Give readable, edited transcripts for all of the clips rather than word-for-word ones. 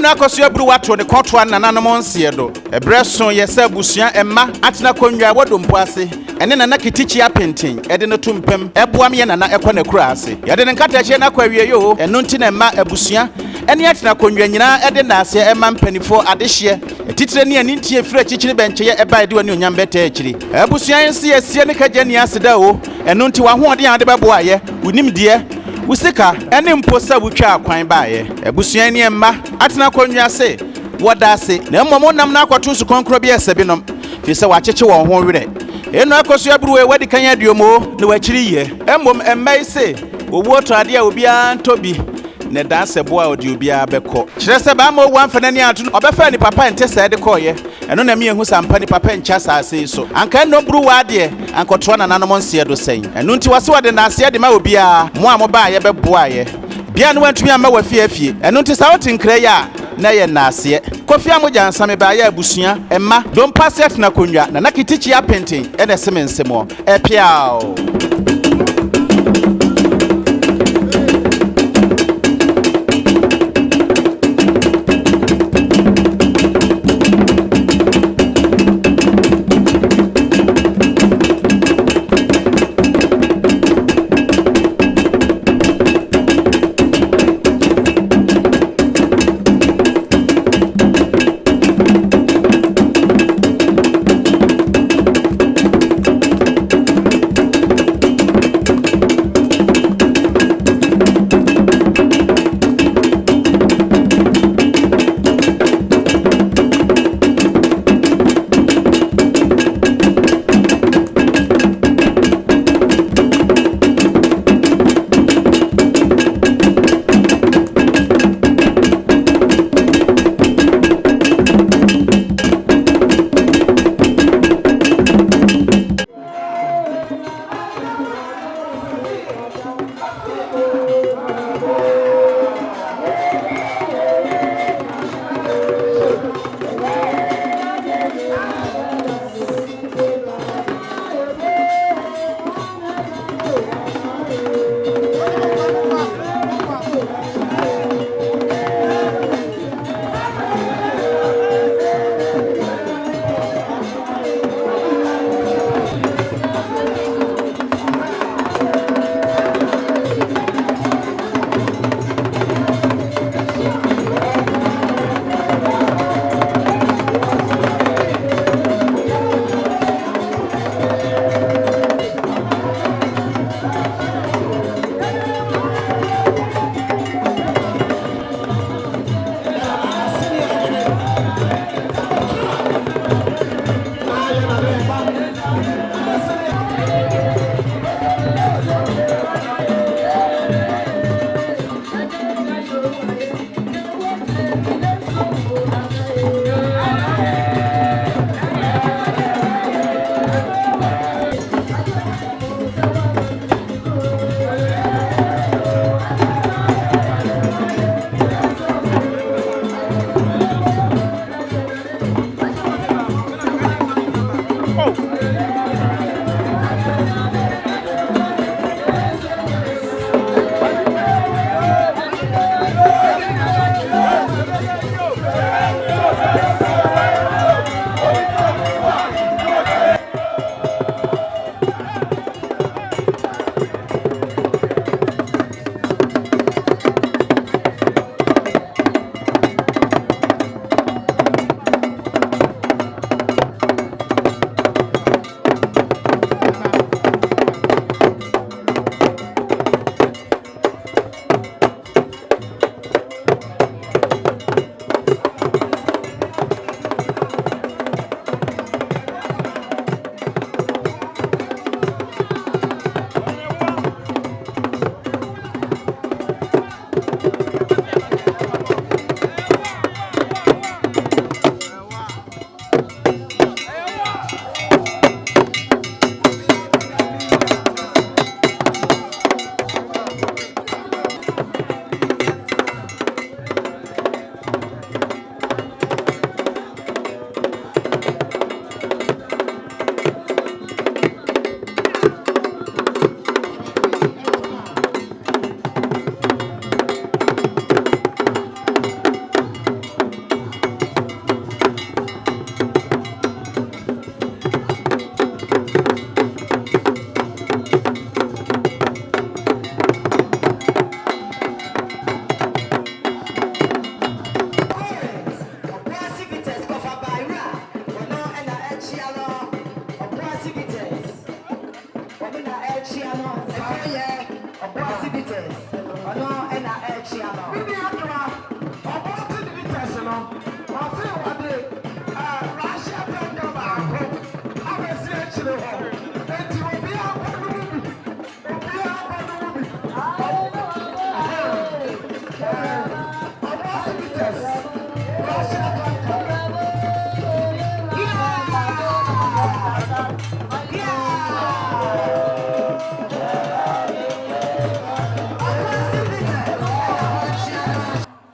Nana Akosua Bruwa to the court one Nana Monsiedo. A breast son yesa busua emma atena konwa wo Dompoase. Ene Nana Ketekyie Apenteng edene tumpem eboam ye Nana ekwane kura ase. Yede ne Ketekyie na kwawie yo eno nti na emma abusua ene atena konwa nyina ede na ase emma mpanifo adehye. Titire ne ani ntie fira chichiri benche ye eba ede wani onyam beta achiri. Abusua yensi yesie ne kagya ni aseda o eno nti wa hoɔden ade bɛboa ye unim de usika ene mposa butwa akwan baaye abusua ni emma atena konwa se woda se na mmom nam na akwato su konkro bi esebinom fi se wakyekye won ho werɛ eno Akosua Bruwa wadi kan aduomo ne wakyiri ye mmom emmai se owo to ade a obi antobi ne danse boa odi obi abekɔ kyerɛ se ba ma owo amfana ni ato obefa ni papa ente se de kɔye eno na me ehu sampa ni papa ncha saase so anka no Bruwa ade ankɔtɔ na nanom nse do sɛn eno nti wase wade na ase de ma obi a mo amoba ye bɛboa ye bia no wantumi ama wafiafie eno nti sa wote nkra ya na ye na ase kofi amoja nsame ba ya abusua emma Dompoase atena konwa Nana Ketekyie Apenteng ene semensemo epiao.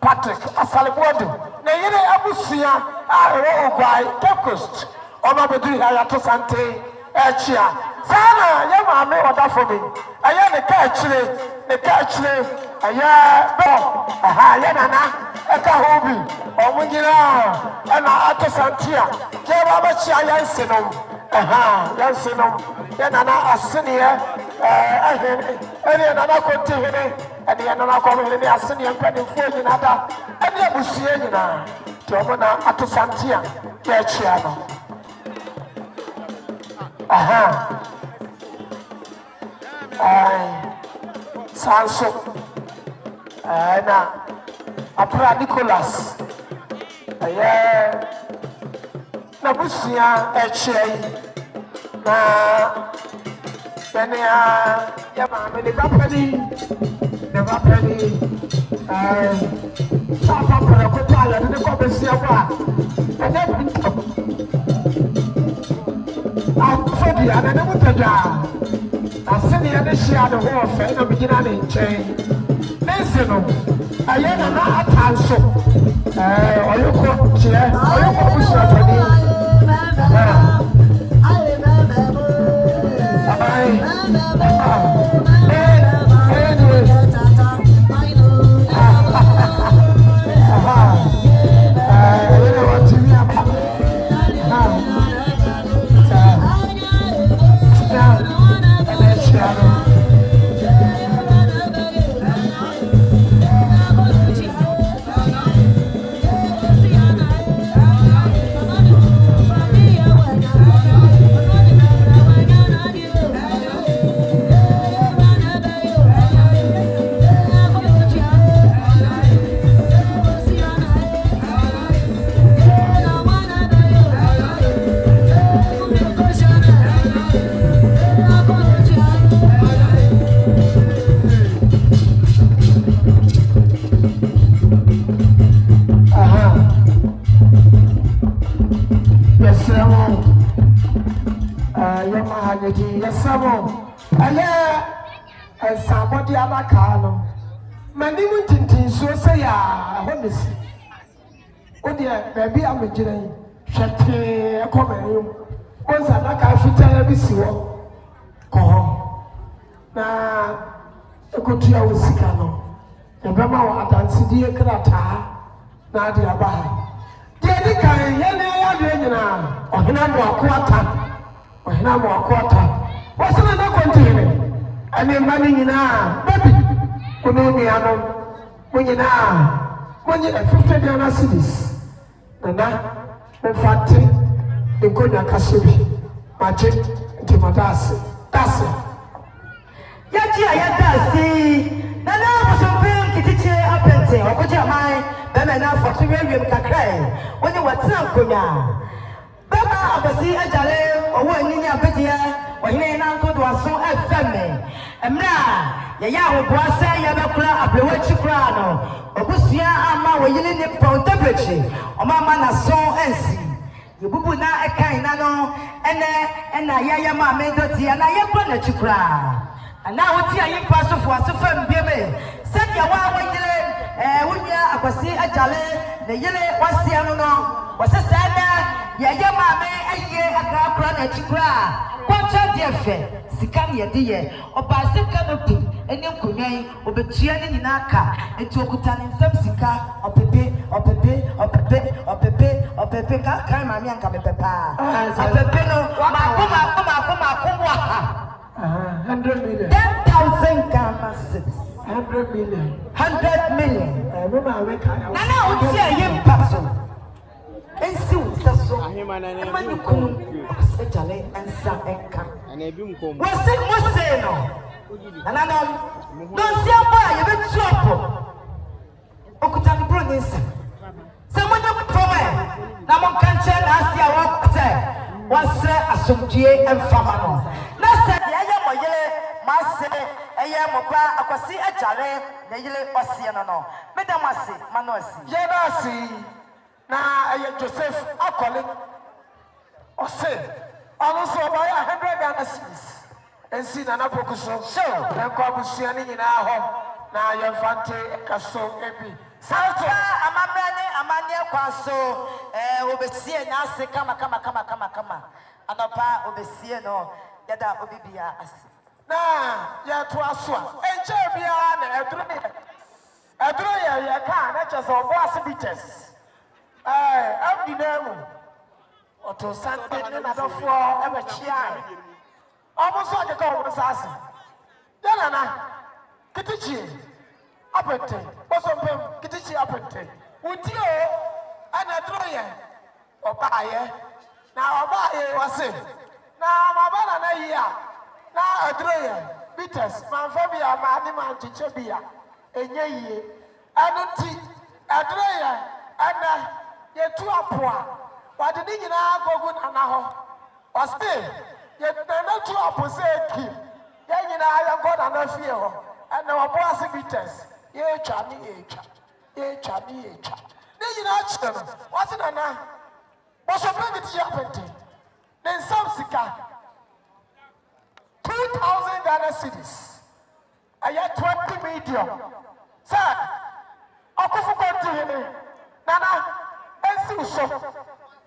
Patrick Asalibuadu na yere abusia a ewo ogwai Coast ona beduri ya to sante echia sana ye maame oda for me aye ne ka chire aye bo aha ye nana eka hobi omunyira na ato sante a ke ba ba chia yansenom aha yansenom ye nana asene ene nana konti hene and the Nana Akosua Bruwa asini yampeni mfuji nada ene abusie nyina tiomona atosantia yechia no aha sanso na apra Nicholas aye na busia echia na ya mama ni bapani never penny. Papa for a couple and the Cobesia. And then I'm Freddy and I never tell you. I send the other share the whole thing of beginning in chain. Listen, I am not a tanso. Or you could chair, or you could push up somebody other car. Many women so say, I want to see. Oh, dear, baby, I'm a journey. Shut a comment. Once I like, I should tell every single. Go home. Now, a good year with Sicano. The Brahma had done Sidia Krata. Nadia Baha. Dear, can you or Hinamo quarter? Or Hinamo quarter? What's another container? I mean, money in our baby. When you now, when you have 50 Ghana cities, Nana, Mufati, the Gonya Kasubi, Majid, Timadasi, Dasi. Yachi, Ayadasi, Nana was a big Ketekyie Apenteng, or what your mind, Bemana for 2 million Kakray, when you were Sankunya. Baba of the sea, Ajale, or when you are better, or you may not go to a song at family. And now, Yaya Boise, Yabakura, Ablewachicrano, Obusia, Ama, were you in the temperature, or Mamma Son and see. You put now a kind nano, and Yaya Mamma, and I am going to cry. And now what's your pastor for a firm baby? Send your wife, when you are a jale, the yellow was the no, was a sad, Yaya Mamma, a year a crowd at Chicra. What's your dear fair? Sikani dear, or by Sikanuti, and you could name, or be cheering in Aka, and to Okutan in some Sika, or Pepe, or Pepe, or Pepe, or Pepe, or Pepe, can't my man come Papa. A Pepino, Mama, 100 million. 10,000 Ghana 100 million. 100 million. Nana would say him, Paso. And soon, so I'm and Sa and Ka. And a beam come. What's it was say no? Nananom, don't see a boy, you been trouble. Okutan Brunis. Someone you put away. Namon Cancer, Asia, what say? Was a subject and famano. Last said, I am a bar, I can see a jale, the yellow Oceano. Madame Massy, Manosi. Yabasi. Now I am Joseph Akoli. Or say, also buy 100 Ghana cedis. And see Nana Akosua. So, then Cobusiani in our home. Now you're Fante Casso Epi. Salsa, Amania Quaso, Obesia, Nasi, come. And a pa Obesiano, Yada Obibia. Now, you're to us one. And Cherbian, a droya, you can't, that's just all boss beaches. I'm the name. Or to Sunday, another four, ever cheer. Almost like a call was asking. Nana, Ketekyie Apenteng, Ketekyie Apenteng. Would you and a droya or buy? Now, buy was it. Now, my banana here. Now, a droya, bitters, Manfabia, Manima, Chichebia, a ye, and a droya, and yet two are poor. But the nigga go good and now, or still. Yet not two opposite him. Then I have got another fear, and our boss beaters. Ye charmy, ye charmy. Then you know, what's it now? What's your Ketekyie Apenteng? Then some sika 2,000 Ghana cedis. I had 20 medium. Sir, Akufu continue. Nana, and so.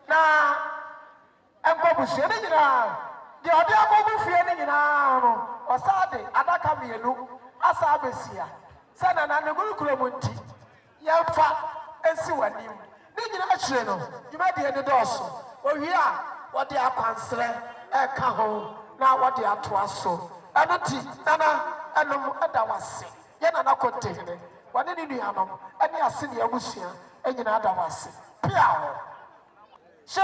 Now, I'm going to say it. The other go feeling now, or Saturday, Adaka Mielu, Asabesia, Sana Nanagu Kulamunti, Yamfa, and Siwanim. You might be the dorsal. Oh, yeah, what they are considering, a cajon, now what they are to us so. And Nana, and no other was sick. Yana contained it. What did you have? And you are senior Musia, and you know that was sick. Piao. So.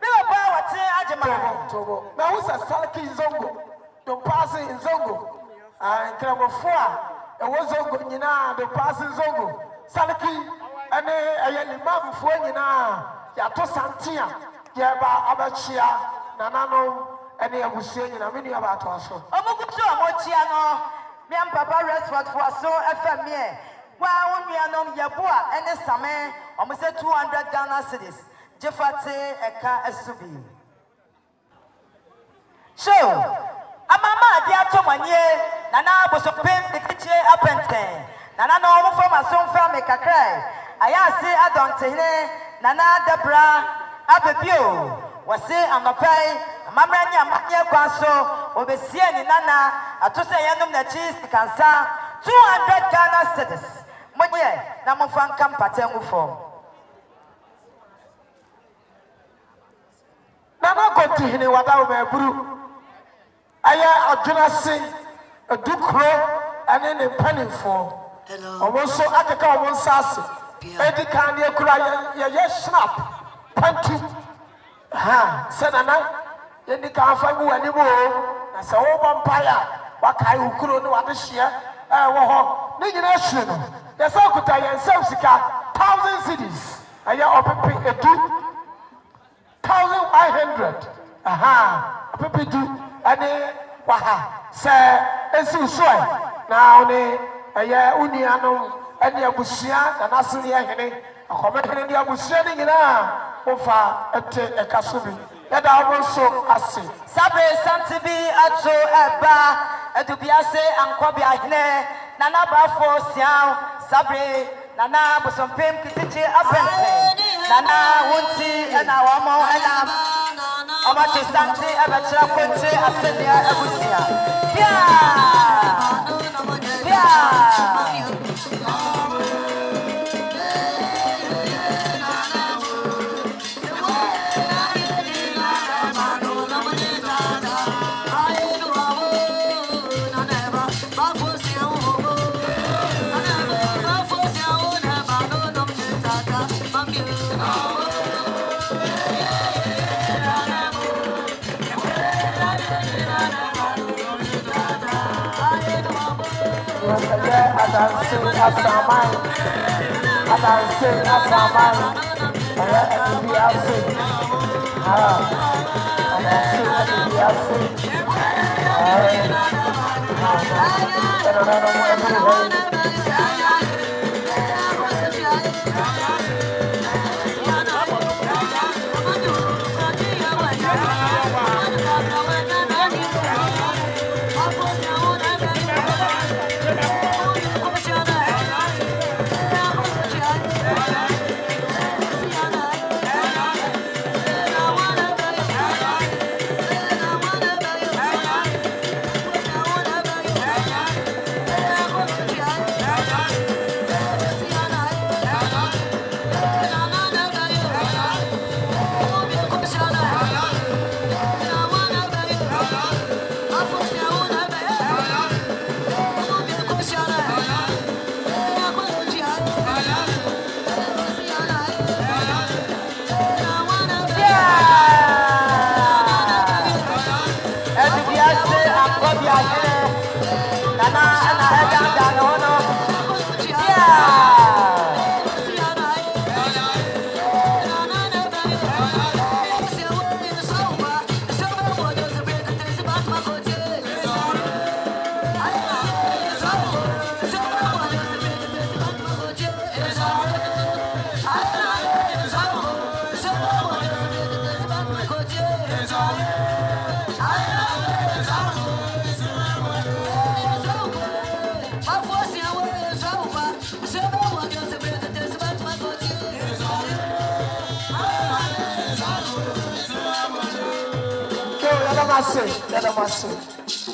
Now, who's a Salaki Zongo? Dompoase in Zongo. And Kramofoa, and was Zongo, Nina, Dompoase Zongo. Salaki, and a Limam Fuenina, Yato Santia, Yaba Abachia, Nanano, and the Abusian, and many about us. Omokuto, Mochiano, Miam Papa Restaurant for so FME. While we are known Yabua and the Same, almost 200 Ghana cedis. Jefate Eka Esubi. So, Amama Diato Manye, Nana Akosua Ketekyie Apenteng, Nana no from a son from a cacray. I say I don't say, Nana Debra Abebio, was say I'm a pay, Mamania Mania Quaso, Obesian Nana, a to say Yanum the cheese, Kansa, 200 Ghana cedis. Moye, Namofan Campatengu form. Nana got to him without my brew. I am a Dukro and then a penny for. Almost so I can come on Sassy. Eddie Candy cry, yes, snap. Panty. Ha, said Anna. Then they can't find you anymore. That's a whole vampire. What I who couldn't know what this year. Nation. Yes, I could tell you, South 1,000 cities. I am up a 1,500. Aha, people do, and waha, say, and so now, a year uniano, and the Abusia, and Asilia, a comment in the Abusia, over a Kasumi. That I also ask. Sabe Santibi, Ato, Eba, Edubiase, and Quabia, Nana Bafo, Siao, Sabre, Nana, Bosompim, Ketekyie Apenteng, Nana, Wunti, and our Mo, and Amati Santi, Abacha, Ponte, Asenia, Abusia.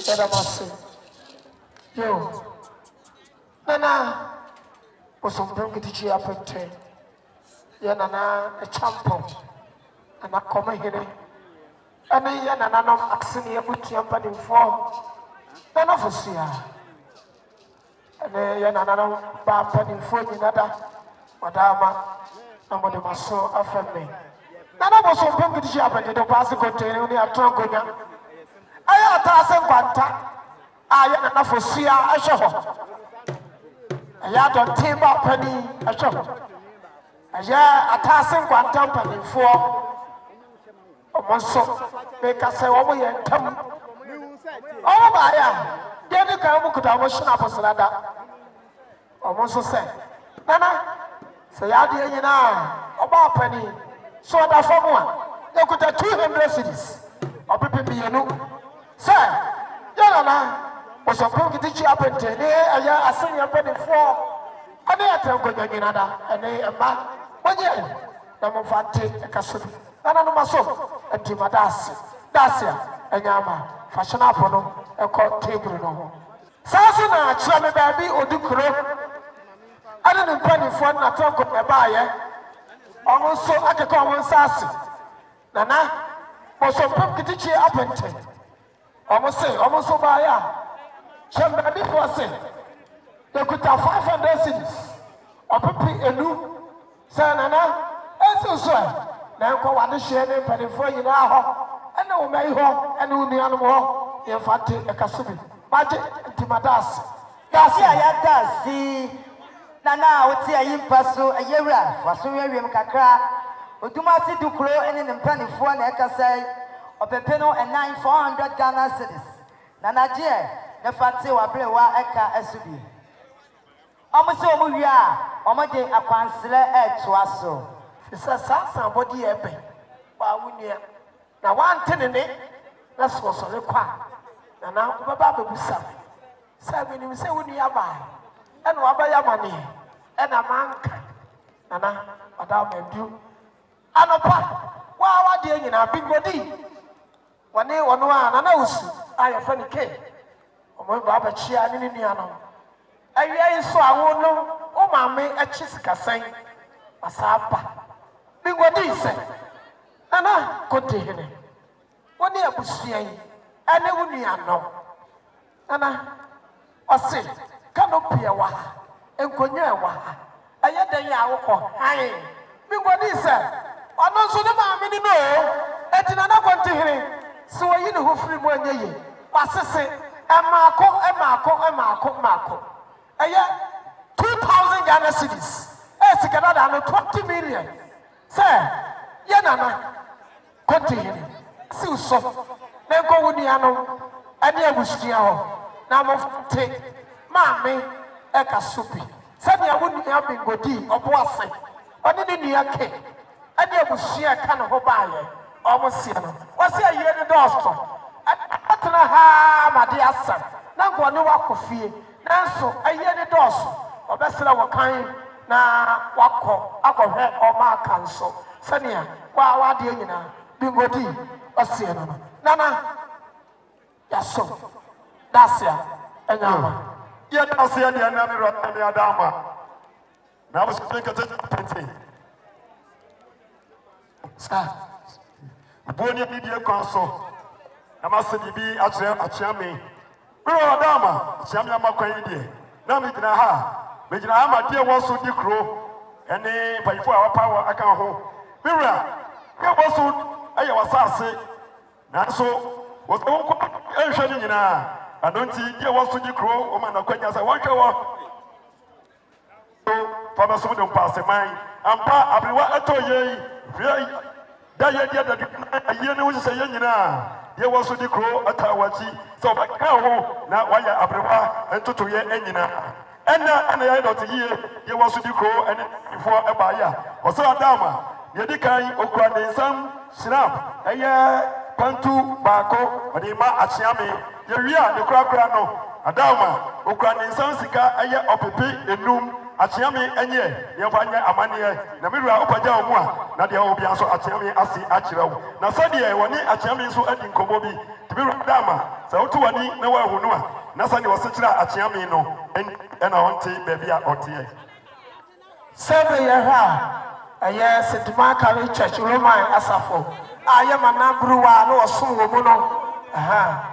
Let them say. Yo, Nana Akosua Ketekyie Apenteng. Nana a champion, and I come here. And then Nana Aksini Apenteng in form. Nana Fosia. And then Nana Bapa in form in other. Madama, nobody must so affect me. Nana Akosua Ketekyie Apenteng, the pass container only a trunk. I am Banta. I am enough for Sia. I show. I don't team up penny. I show. I am a tassing quantum penny for a monso. Make us say, oh, we come. Oh, my, then the Kamu could have a snap of Salada. Almost say, Nana, say, I did you know about penny. So that for one, they could have 200 cities. Or people be a new. Sir, Nana Akosua Ketekyie Apenteng. I sing your penny for. And I tell you, and they are back. But yeah, I'm a Cassidy. Nana no maso, and Timadasi, Dacia, and Yama, fashion up on a court table. No. Sasana, Chama baby, or Ducro. I didn't penny for a talk of a buyer. Almost so I can call one sassy. Nana Akosua Ketekyie Apenteng. Almost over here. Chamber before say they could have 500 cities. Or people a new Nana, and so now go on the share penny for you now. And no may ho, and no the animal, in fact, a Cassidy. Magic Timadas. That's see. Nana, what's your impasso a year for Surium Kakra? Utumati Ducro and in the penny for an Ecasay. Opepeno and 9,400 Ghana cities. Nana Jie, the Fati Wabrewa Eka Esubi. Almost over here, Omade Aquansilla Tuaso. It's a somebody epe. Wawunia. Now one ten in it, that's what's on the quack. And now Baba Busa. Seven, you say, when you are by. And Wabaya money. And a man. Nana, Madame and you. Anopa. Wow, dear, in our big body. One day, one I have funny cake. Oh, my Baba Chia, and Indiana. I saw I won't know. Oh, mammy, a chiska saying, Masapa. Big what he said. Nana, go to him. One day I was saying, I never knew I know. Nana, I said, canopy a waha, and Konya waha. I had a yaw. Aye. Big what he said. I know so the mammy no. I did not want to hear him. So you know who free one ye. Passes it, and Marco. ɛyɛ 2,000 Ghana cedis sika dada no 20 million sɛ yɛ nana kɔte yɛn siw so na nkɔ wo nua no ɛne abusua hɔ na mɔte maame ɛka so bi sɛnea wo nua bingodi Dompoase ɔne ne nua ke ɛne abusua ɛka ne ho baayɛ ɔmo sie no wɔsi ayie ne dɔɔso atena ha made asa na nkɔ ne wakɔ fie nanso ayie ne dɔɔso ɔbɛsrɛ wɔ kan na akɔhwɛ ɔma aka nso sɛnea wadeɛ nyinaa bingodi ɔsie no nana yaso dasia ɛnyama yɛ dasia deɛ na me rɔta me adama na wo sɛ Ketekyie Apenteng sa boni bi die kwan so na ma se bibi akyerɛ me me adama akyerɛ me amakwan yi deɛ na me gyina ha me gyina ha ma deɛ wɔ so di kuro ɛne payifo a wapa wɔ aka ho me wura yɛ wɔ so ɛyɛ wasase nanso wɔ so nkɔ ɛhwɛ ne nyinaa ano nti deɛ wɔ so di kuro o ma na kwanya sɛ wɔhwɛ wɔ Father, so Dompoase man, ampa abriwa eto ye, da ye dia da ye ne wo se ye nyina, ye wo so di kro atawachi, so ba ka ho na wa ya abriwa entoto ye enyina. Ena ye dot ye wo so di kro ene ifo eba ya. O so adama, ye di kan okura ne nsam snap, eye pantu baako, odi ma achiame, ye wia ne kura no, adama, okura ne nsam sika eye opepe enum. Achiame enye yefanya amane na mirua opaja omu a na de obi aso achiame asi achirewo na sade woni achiame so adi nkomo bi tibiru dama sa otu wani na wa hunu a na sade wosekira achiame no ena onte baabi a ote sebe ye ha aye Sidima Catholic Church Roman asafo aye Nana Bruwa no osom wo mu no aha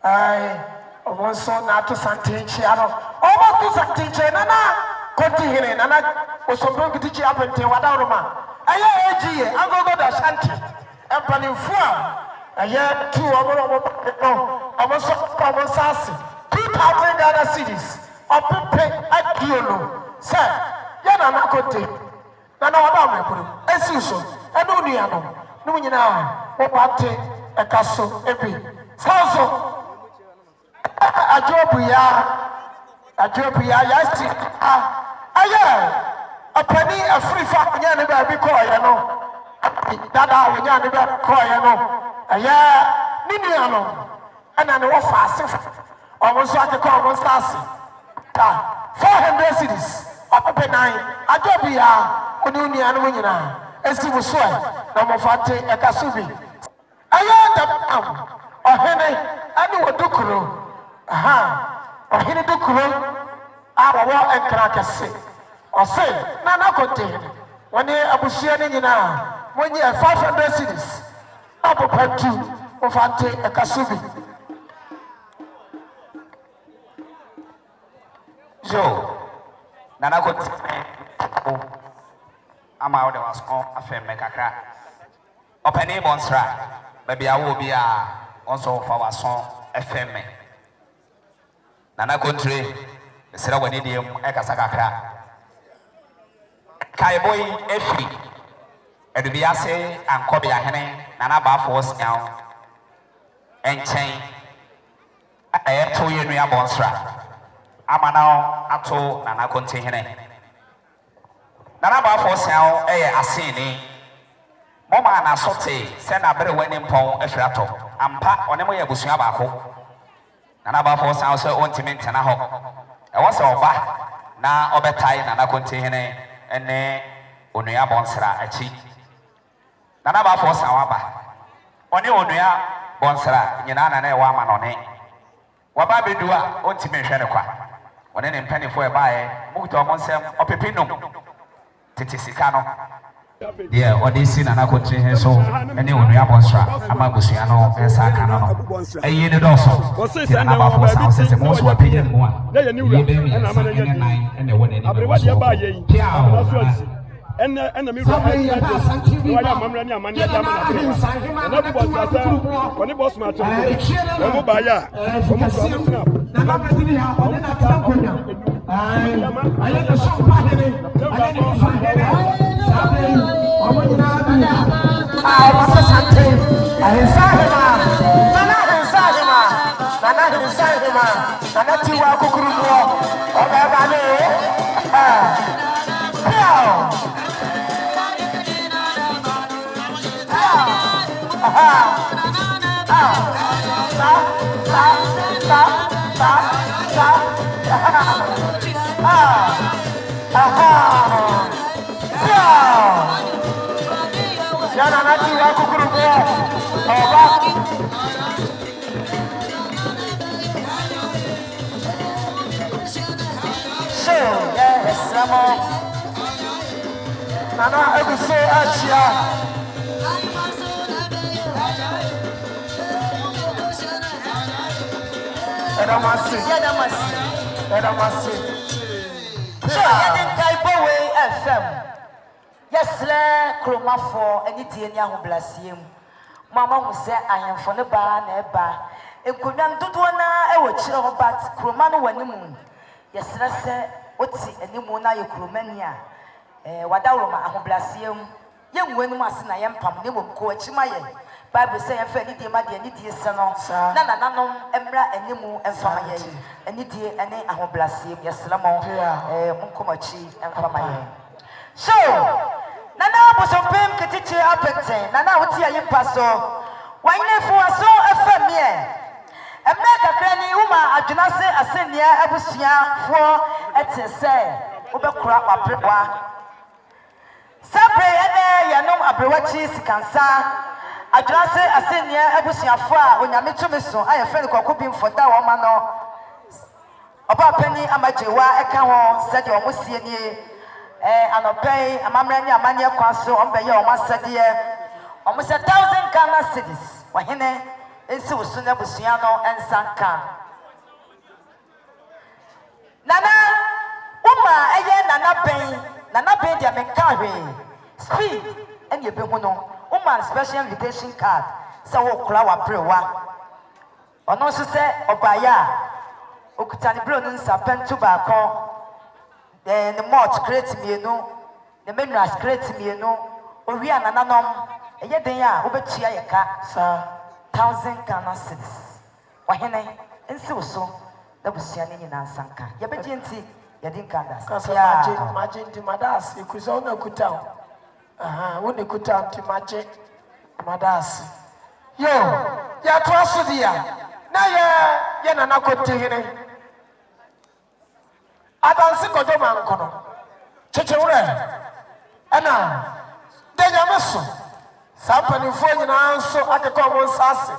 ai omonso na to santenchi aro omo to santenchi nana koti hire nana osombo Ketekyie Apenteng wada roma aye ejiye agogo da shanti empanimfu a aye tu omo so omo sase 2,000 Ghana cedis opepe adiolo se ye nana kote nana wada mekuru esi so eno nua no nyina wo pate ekaso ebi so Ajobuya yasti aye apani afrifa nya ne ba bi ko ye no dada wo nya ne ba ko ye no aye ninu no ana ne wo fa ase o so ake ko o stars ta 400 cedis opepe 9 ajobuya oni unu anu nyina esi bu so na mo fate e ka so bi aye da ohene ani wodukuro aha ohene dukuro awo enkra kese ose na kote woni abusia ne nyina monye 500 cedis abopatu ofante ekasubi jo nana kote ama ode wasko afemme kakra openi bonsra baby awo bia onso fa waso femme nana kontre sira wani diem ekasa kakra kai boy efi edubia se ankobia hene nana ba force now enchen to yenu ya bonsra amana ato nana konte hene nana ba force now asini moma na sote se na bere wani mpon efrato ampa onemo ye busua ba ko nana ba force now se ontimi ntena ho e wo se oba na obetai nana konte hene ene onua bonsra achi nana ba force now aba oni onua bonsra nyina na na e wa ma no ne waba bedua ontimi hwe ne kwa one ne mpanifo e baaye mukuto omonsem opepinum tete sika no yeah odisi nana konte he so ene onua bonsra ama busua no ensa aka no eye ne doso nana ba force now se mo so apenya mu a ye be mi ensa ene nine ene wone ne be so pia and me why am running a man? And that was when it was my time. Nana Akosua Yes, Kroma for any tia who bless him. Mamma will say, I am for the bar, never. And could not do one, I would chill but Kromano when the moon. Yes, sir, what's it? Any moon are you, Kromania? Wadauroma, who bless him. Young women must I am Pam, they will coach my Bible say, I'm fairly dear, my dear, Nitty, son, Nana, Embra, and Nimu, and Famaye, and Nitty, and I will bless him. Yes, Lamon, Munkomachi, and Famaye. So, Nana Akosua Ketekyie Apenteng, Nana would see a pastor. Why never so a family? A make a granny woman, I do not say a senior Abusia for at say, Ubacrap a prewa. Sabre and Yanom Abrawachi Kansa. I do not say a senior Abusia for when I met to me so I have felt coping for that woman. About Penny Amajewa, a cow said you almost see any. And obey a mamma, a mania council, on Bayo, Master dear, almost 1,000 Ghana cities. Wahine is so soon as Busiano and Sanka. Nana, Nana Pay, the Mekari, speed, and your Bemono, special invitation card, so Klawa Prewa. Or no, say, Obaya, Okutani Brunin, Sapen Tobacco. The malt create me, the minerals create me, Oriana Nanom, a yet they are over Chia cat, sir, 1,000 Ghana cities. Wahine, and so, that was Yanni in Ansanka. Yabajanti, Yadinka, Imagine to Madas, you could own a good town. When you could town to Magic Madas. Yo, ya trust the now, you're not good to hear. Adansi kojo mankono chechewure ana denya meso sampani fo nyina nso akekọ mo nsase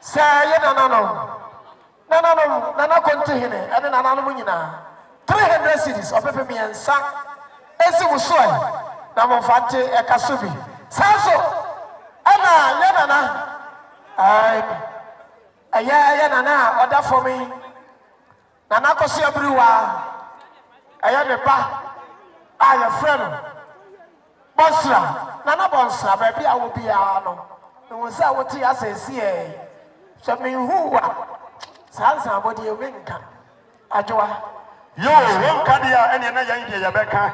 se ye nana kontu hene ene nana no nyina 300 cities opepe miensa esi wusoe na mo fante ekasobi sanso ana ye nana ye nana oda for me Nana Akosua Bruwa I am a ba. I am a friend. Bonsra. Nana Bonsra, baby, I will be a no. No one said what he has a CA. So, me who are Sansa, what do you mean? Ajoa. Yo, one cadia and another India, Becca.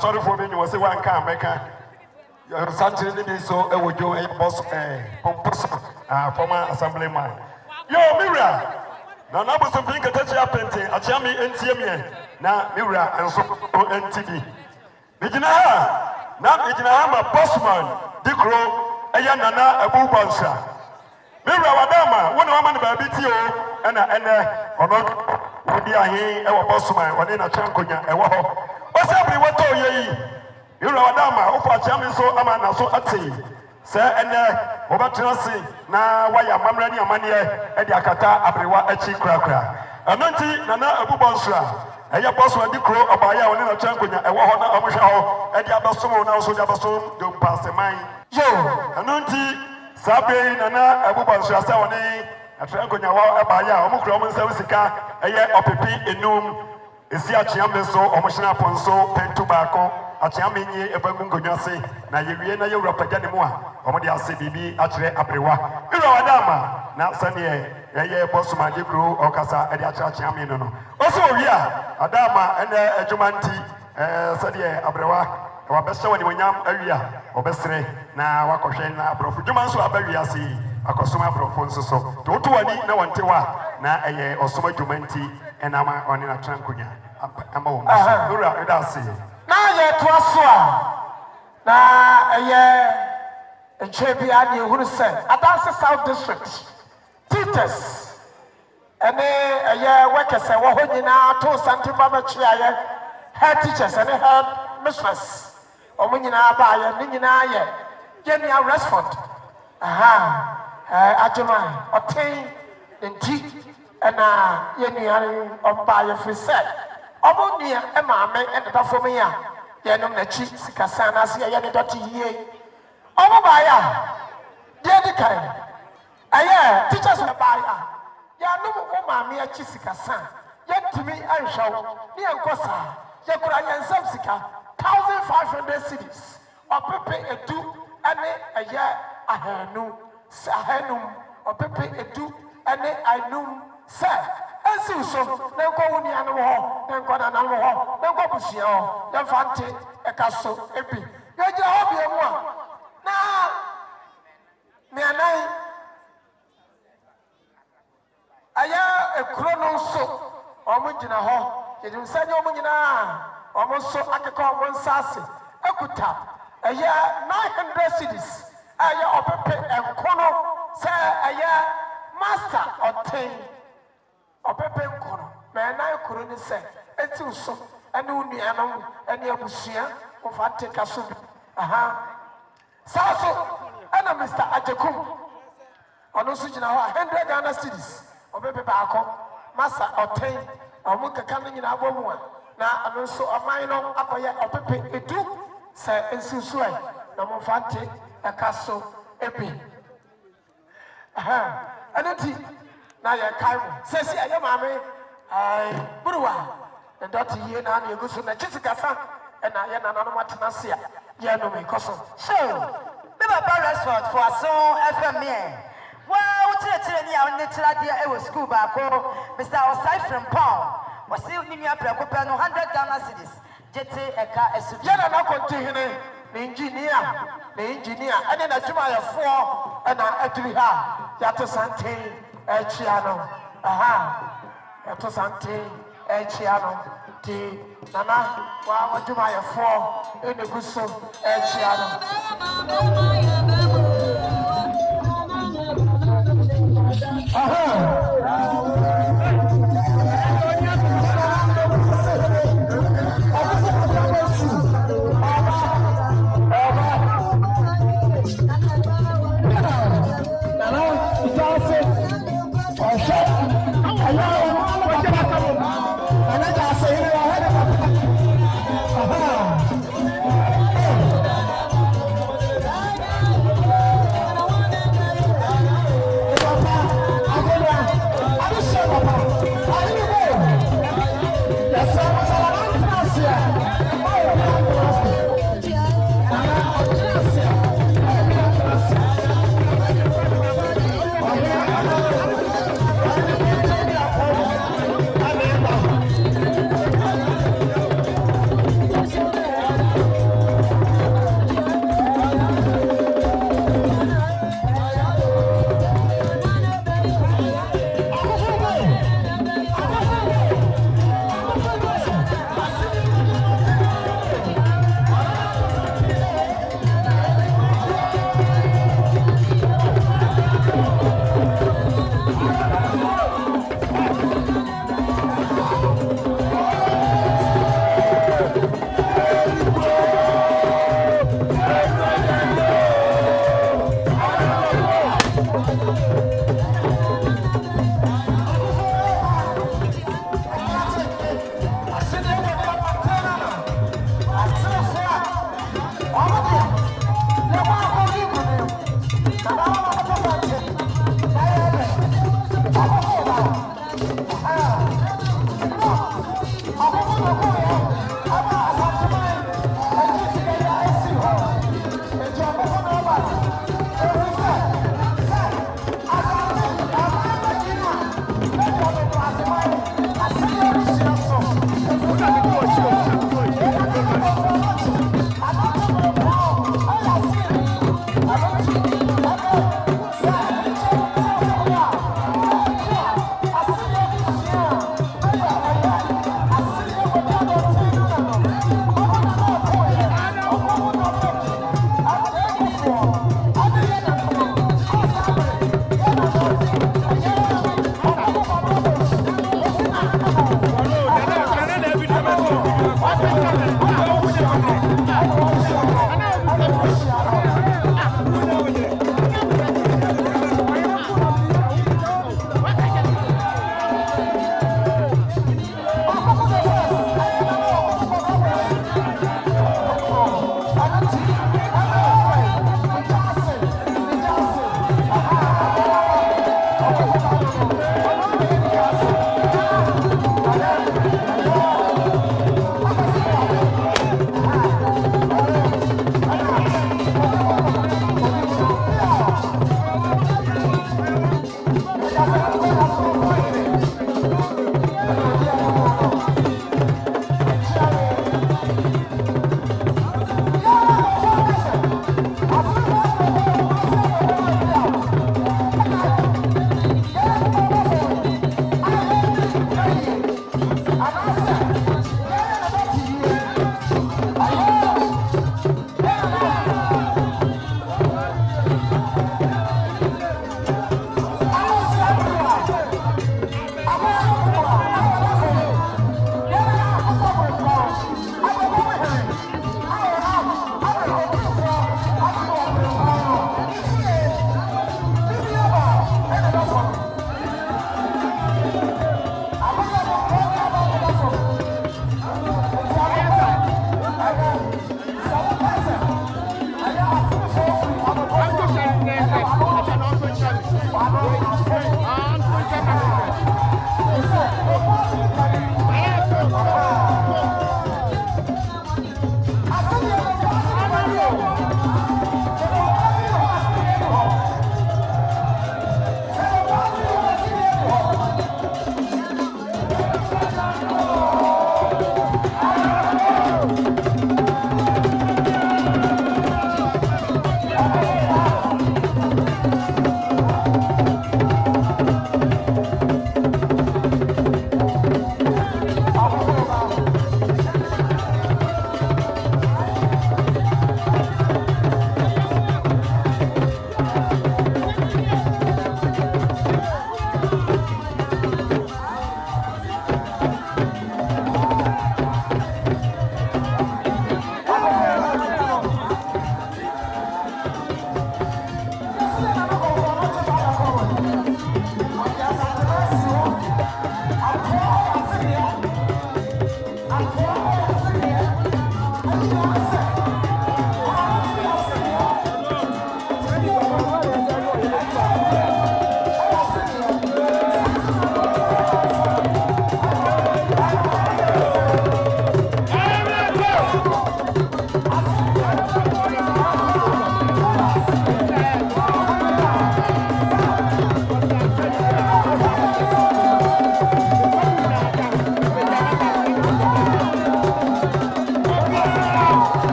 Sorry for me, you was a one car, Becca. Your Saturday, so I would do a boss, former assemblyman. Yo, Mira. Nana Akosua Ketekyie Apenteng, Achami NTM, na Mira and so NTV. Mijina, ma postman, Dikro, Aya Nana Abubansa. Mira Wadama, one woman by BTO, and or not, would be a he, our postman, one in a chankonya, a waho. What's up, what told ye? Mira Wadama, Opa Chami so Amana so Ati. Sir, and Obatrasi, na waya mamrani amania, Eddie Akata, Abriwa, Echi Krakra. Ananti, Nana Abubansra, Aya Bosso and Dikro, Abaya, and a Chankunya, and Wahana Amusha, Eddie Abasso, now so Jabasso, don't pass the mine. Yo, Ananti, Sabe, Nana Abubansra, Sawane, a Chankunya, Abaya, Omukroman Savisika, Aya Opipi, Enum, Isia Chiambeso, Omoshina Ponso, Pen Tobacco. achiamenye ebangu ngonwase na yewie na yewura pagya ne mu a omode ase bibi akyerɛ abrewa ira wadama na sane ye bosuma de kro okasa ade akyerɛ achiame no oso owi a adama ene adwumanti sade abrewa wabɛhyɛ wani wonyam awia obɛsere na wakɔhwɛ na abrɔfo dwuma nso abawi ase akɔsoma abrɔfo nso so to to wani na wɔnte wa na ɛyɛ ɔsoma dwumanti enama ɔne na trankonya ama wo nura eda ase na ye to aso a na ɛyɛ eche bia ne ehuru sɛ adanse south district teachers ene ɛyɛ workers wɔ hɔ nyinaa to santimba bɛkye ayɛ head teachers ene head mistress omo nyinaa ba ayɛ ne nyinaa yɛ yɛnia restaurant adwuma ɔten nti ɛna yɛnia ɔba yɛ firi sɛ ɔmo nua ɛmaame ɛdeda fam yi a yɛnom n'akyi sikasa n'ase yɛ ne dɔte yie ɔmo ba yɛ a deɛ di kan ɛyɛ teachers ba yɛ a yɛnom wo maame akyi sikasa yɛntumi anhwɛ wo ne yɛnkɔ saa yɛkura yɛnsɛm sika 1,500 cedis ɔpepe edu ɛne ɛyɛ ahanu sɛ ahanum ɔpepe edu ɛne anum sɛ esi so na nkɔ wo nua no wɔ na nkɔ nana no wɔ na nkɔ busua hɔ yɛmfa nte ɛka so ebi yɛgyina hɔ bia mu a na meanan ɛyɛ ekuro no nso ɔmo gyina hɔ yɛdim sɛ ne ɔmo nyinaa ɔmo nso akeka ɔmo nsa ase ekuta ɛyɛ 900 cedis ɛyɛ ɔpepe nkono sɛ ɛyɛ master ɔten ɔpepe nkono mɛnan kuro ne sɛ eti so ɛne unuanom ɛne abusua ɔfa teka so bi saa so ɛna Mr. Ajekum ɔno nso gyina hɔ a 100 Ghana cedis ɔpepe baako master ɔten ɔmo keka no nyinaa bɔ mu a na ano nso ɔman no akɔyɛ ɔpepe edu sɛ nsusu ɛ na mo fa nte ɛka so ebi ɛne ti na yɛ kae mo sɛsi ɛyɛ maame buruwa ne dɔte yie na ne egu so na kyesi kasa ɛna yɛ nananom atena se a yɛ nom ekɔ so so me papa restaurant for aso fm me wow kyerɛkyerɛ ni a ɔne kyerɛdeɛ ɛwɔ school baako Mr. Osai Frimpong wɔsi ni nua prɛko pɛ no 100 Ghana cedis jete ɛka esu yɛ na nakɔnte hene ne engineer ɛne n'adwumayɛfoɔ ɛna aduru ha yɛato santen ɛkyia no yɛato santen ɛkyia no ti nana w'adwumayɛfoɔ ɛna egu so ɛkyia no.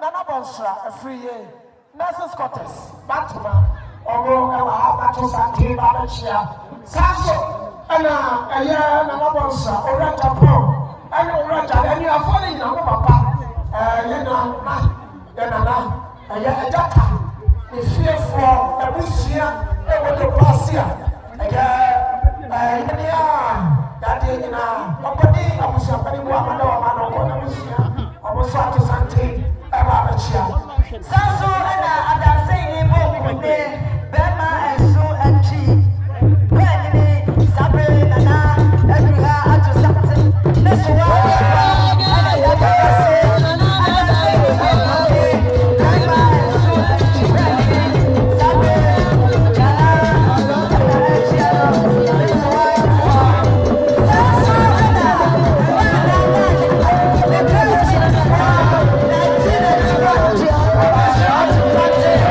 Nana Akosua free nurses quarters Batuma Ogo Ewa Batosante Babachia Sasso Ana Nana Akosua Ora Japan and Ora Japan and you are following your papa Nana Jata the fear for the Busia and the Pasia that is in a company I was a very woman or Busia almost to Sante Babachia Sasso and I say both Bema and Sue and Chi. When Sabre Nana, and we are at something. That's why I say. Thank you.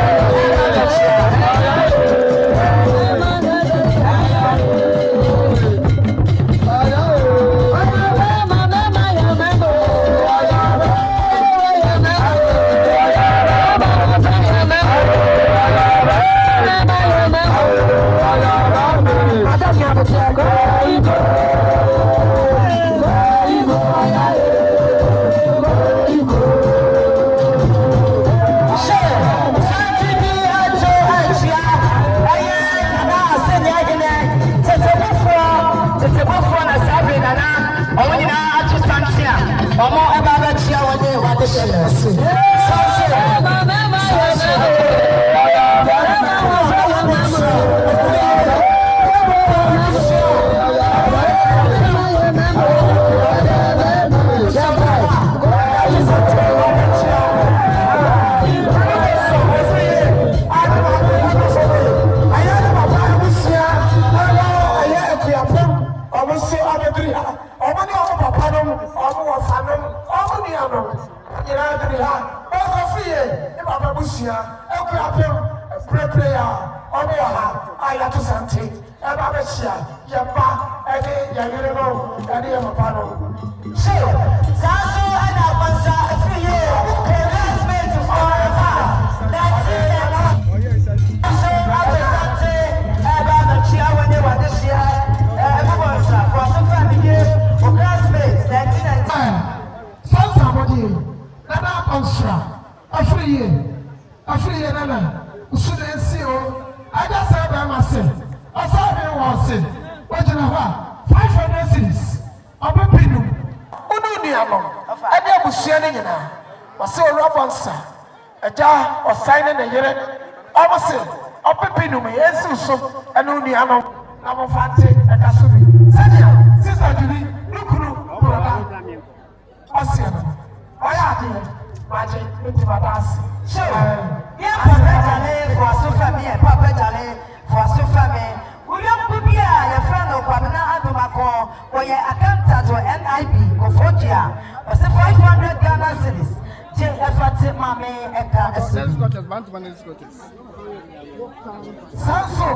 Sanso,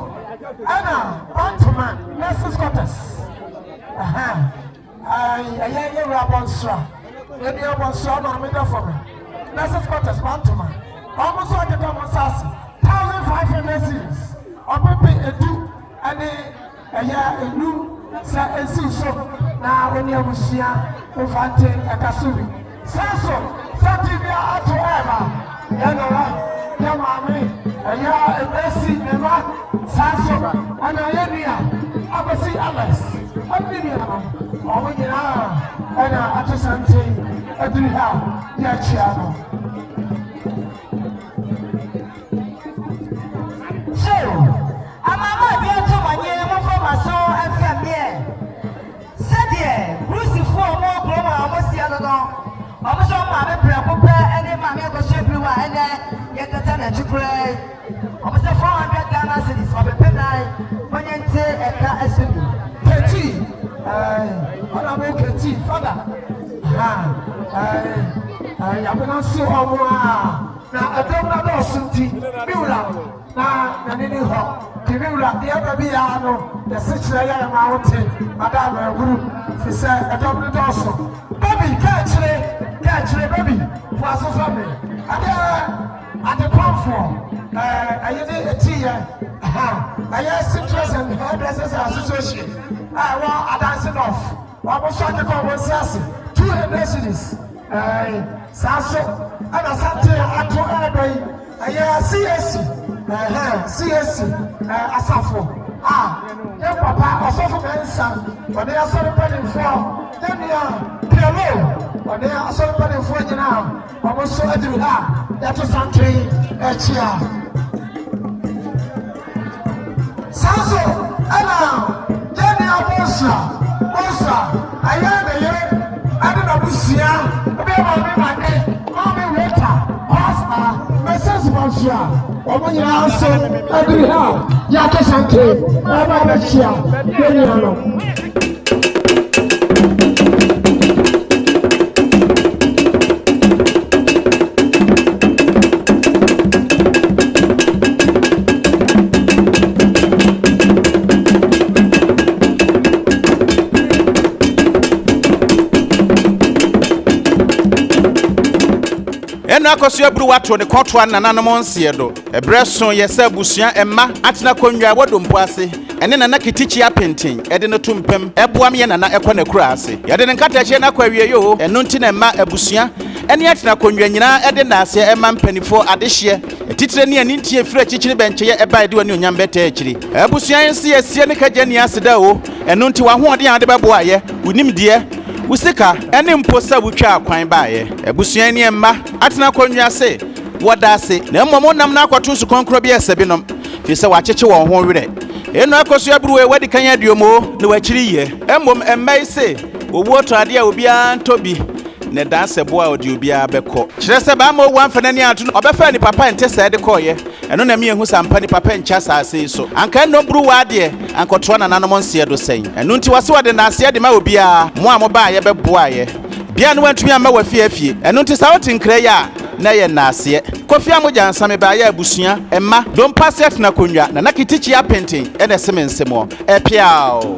Anna, Bantuma, Mrs. Scottus. I hear you are on straw. Maybe I'm on straw, no middle for me. Mrs. Scottus, Bantuma. Almost like a common sassy. 1,500 series. Or maybe a do, and a new so. Now, when you're Musia, Infante, and Kasuri. Sanso, Sativia, Atoeva, Yanara. Yamame, ya emesi ema sanso ana yenia abasi alas abini na onyina ana atosante adiri ha ya chiano amama bi ato manye mo formaso afamie sedie rusifo mo groma mo sia no omuso ma be prepope ene ma me go shebriwa ene ye kata na jukure omuso 400 Ghana cedis obepe nai onyente eka asemi Keti ona mo Keti father ya bena si omo na adom na do sunti biura na nini ho kibiura de ababi ya no de sechira ya ma wote madam eguru fi se adom no do so baby catch baby for so family at the platform I did a tea I citrus and hairdressers association I want a dancing off almost like a conversation 200 cities Sasso and a Sante Ato Abbey I CSC Asafo your papa also for Benson but they are celebrating for then they are Piano but they are celebrating for you now almost so every that is Sante Echia Sasso and Jenny Abosa I am the year I don't know Busia Mommy water horse Mrs. Bosia Omo ya so every ha ya to Sante aba ba chia yeni ano Nana Akosua Bruwa to ne kotwa Nana Monsie do ebreso yesa busua emma atena konwa wo Dompoase ene Nana Ketekyie Apenteng ede no tumpem eboam ye Nana ekɔ ne kura ase yede ne nkatache na kwawie yo eno nti na emma abusua ene atena konwa nyina ede na ase emma mpanifo adehye titire ne ani ntie fira chichiri benche ye eba ede wani onyam beta achiri abusua ensi asie ne kagya ni ase da o eno nti wa hoɔden ade bɛbo aye unim de usika ene mpo sɛ wutwa akwan baaye abusua ni emma atena konwa se woda se na mmom nam na akwato su konkro bi esebinom fi sɛ wakyekye wɔn ho werɛ eno Akosua Bruwa wadi kan aduomo na wakyiri ye mmom emmai se owo to ade a obi antobi ne danse boa odi obi abekɔ kyerɛ sɛ ba ma owo amfana ni ato obefa ni papa ente sɛ de kɔye ɛno na me ehu sampa ni papa ncha saase so anka no Bruwa ade ankɔto na nanom nse do sɛn ɛno nti wase wade na ase de ma obi a mo a mo ba ye bɛboa ye bia no wantumi ama wafiafie ɛno nti sa wote nkra ya na ye na ase Kofi amogya nsame ba ya abusua emma Dompoase na konwa Nana Ketekyie Apenteng ene semensemo epiao